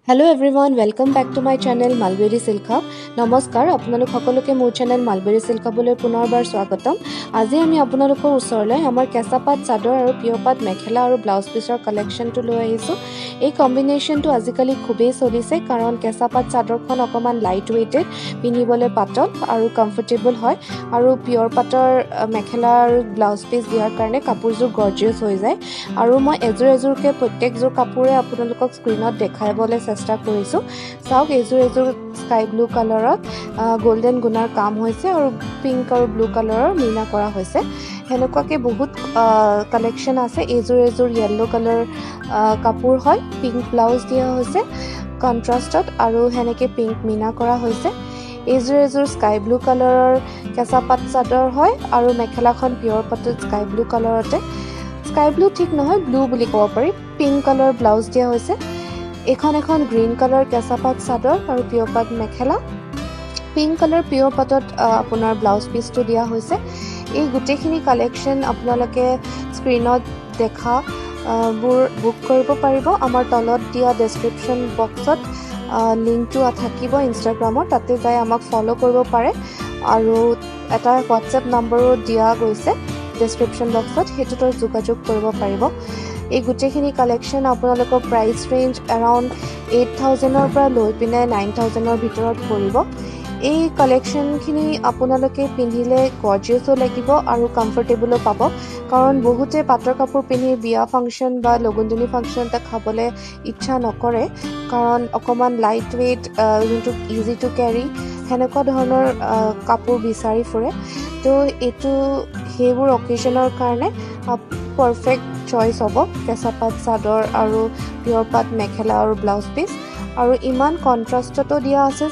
Hello everyone, welcome back to my channel Mulberry Silk Hub. নমস্কাৰ আপোনালোক সকলোকে মোৰ চেনেল Mulberry Silk Hubলৈ পুনৰবাৰ স্বাগতম। আজি আমি আপোনালোকৰ ওচৰলৈ আমাৰ কেঁচাপাত চাদৰ আৰু পিয়পাত মেখেলা আৰু ব্লাউজ পিছৰ কালেকশ্যনটো লৈ আহিছো। এই কম্বিনেশ্যনটো আজিকালি খুবেই চলিছে কাৰণ কেঁচাপাত চাদৰখন অকমান লাইট ওয়েটেড, পিন্ধিবলৈ পাতল আৰু কমফৰ্টেবল হয় আৰু পিয়ৰ পাতৰ মেখেলা আৰু ব্লাউজ পিছ দিয়াৰ কাৰণে কাপোৰযোৰ গৰ্জিয়াছ হৈ যায়। আৰু মই এজোৰকে প্ৰত্যেকযোৰ কাপোৰে আপোনালোকক স্ক্ৰীনত দেখাবলৈ চেষ্টা কৰিছো। চাওক এজোৰ স্কাই ব্লু কালাৰত গোল্ডেন গুণাৰ কাম হৈছে আৰু পিংক আৰু ব্লু কালাৰৰ মিনা কৰা হৈছে। হেনেকুৱাকে বহুত কালেকশ্যন আছে। এজোৰ য়েল্লো কালাৰ কাপোৰ হয়, পিংক ব্লাউজ দিয়া হৈছে কন্ট্ৰাষ্টত আৰু হেনেকে পিংক মিনা কৰা হৈছে। এজোৰ স্কাই ব্লু কালাৰৰ কেঁচাপাত চাদৰ হয় আৰু মেখেলাখন পিয়ৰ পাতত স্কাই ব্লু কালাৰতে, স্কাই ব্লু ঠিক নহয় ব্লু বুলি ক'ব পাৰি, পিংক কালাৰ ব্লাউজ দিয়া হৈছে। এখন গ্ৰীণ কালাৰ কেঁচাপাত চাদৰ আৰু পিয়ৰ পাত মেখেলা, পিংক কালাৰ পিয়ৰ পাতত আপোনাৰ ব্লাউজ পিচটো দিয়া হৈছে। এই গোটেইখিনি কালেকশ্যন আপোনালোকে স্ক্ৰীনত দেখা বোৰ বুক কৰিব পাৰিব। আমাৰ তলত দিয়া ডেছক্ৰিপশ্যন বক্সত লিংকটো থাকিব ইনষ্টাগ্ৰামৰ, তাতে যাই আমাক ফ'ল' কৰিব পাৰে আৰু এটা হোৱাটছএপ নম্বৰো দিয়া গৈছে ডেছক্ৰিপশ্যন বক্সত, সেইটোতো যোগাযোগ কৰিব পাৰিব। এই গোটেইখিনি কালেকশ্যন আপোনালোকৰ প্ৰাইচ ৰেঞ্জ এৰাউণ্ড 8,000ৰ পৰা লৈ পিনে 9,000ৰ ভিতৰত পৰিব। এই কালেকশ্যনখিনি আপোনালোকে পিন্ধিলে গৰ্জিয়াছো লাগিব আৰু কমফৰ্টেবলো পাব, কাৰণ বহুতে পাটৰ কাপোৰ পিন্ধি বিয়া ফাংচন বা লগুণদিনী ফাংচন এটা খাবলৈ ইচ্ছা নকৰে, কাৰণ অকণমান লাইট ৱেইট, যোনটো ইজি টু কেৰি সেনেকুৱা ধৰণৰ কাপোৰ বিচাৰি ফুৰে। তো এইটো সেইবোৰ অকেজনৰ কাৰণে পাৰফেক্ট চইচ হ'ব কেঁচাপাত চাদৰ আৰু পিয়ৰ পাত মেখেলা আৰু ব্লাউজ পিচ। আৰু ইমান কণ্ট্ৰাষ্টতো দিয়া আছে,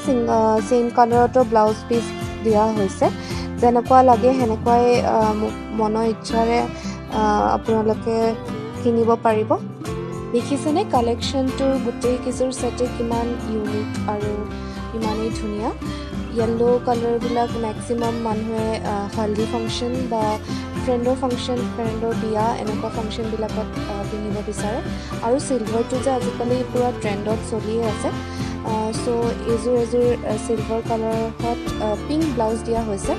চেম কালাৰতো ব্লাউজ পিচ দিয়া হৈছে। যেনেকুৱা লাগে সেনেকুৱাই মনৰ ইচ্ছাৰে আপোনালোকে কিনিব পাৰিব। দেখিছেনে কালেকশ্যনটো গোটেইকেইযোৰ ছেটে কিমান ইউনিক আৰু ইমানেই ধুনীয়া। য়েল্লো কালাৰবিলাক মেক্সিমাম মানুহে হলদি ফাংচন বা ফ্ৰেণ্ডৰ ফাংচন, ফ্ৰেণ্ডৰ বিয়া এনেকুৱা ফাংচনবিলাকত পিন্ধিব বিচাৰে। আৰু চিলভাৰটো যে আজিকালি পূৰা ট্ৰেণ্ডত চলিয়ে আছে। চ' এজোৰ চিলভাৰ কালাৰত পিংক ব্লাউজ দিয়া হৈছে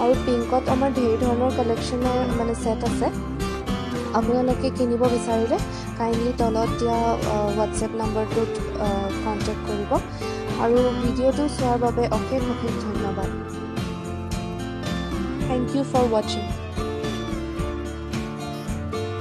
আৰু পিংকত আমাৰ ধেৰ ধৰণৰ কালেকশ্যনৰ ছেট আছে। আপোনালোকে কিনিব বিচাৰিলে কাইণ্ডলি তলত দিয়া হোৱাটছএপ নম্বৰটোত কণ্টেক্ট কৰিব। আৰু ভিডিঅ'টো চোৱাৰ বাবে অশেষ ধন্যবাদ। থেংক ইউ ফৰ ৱাচিং।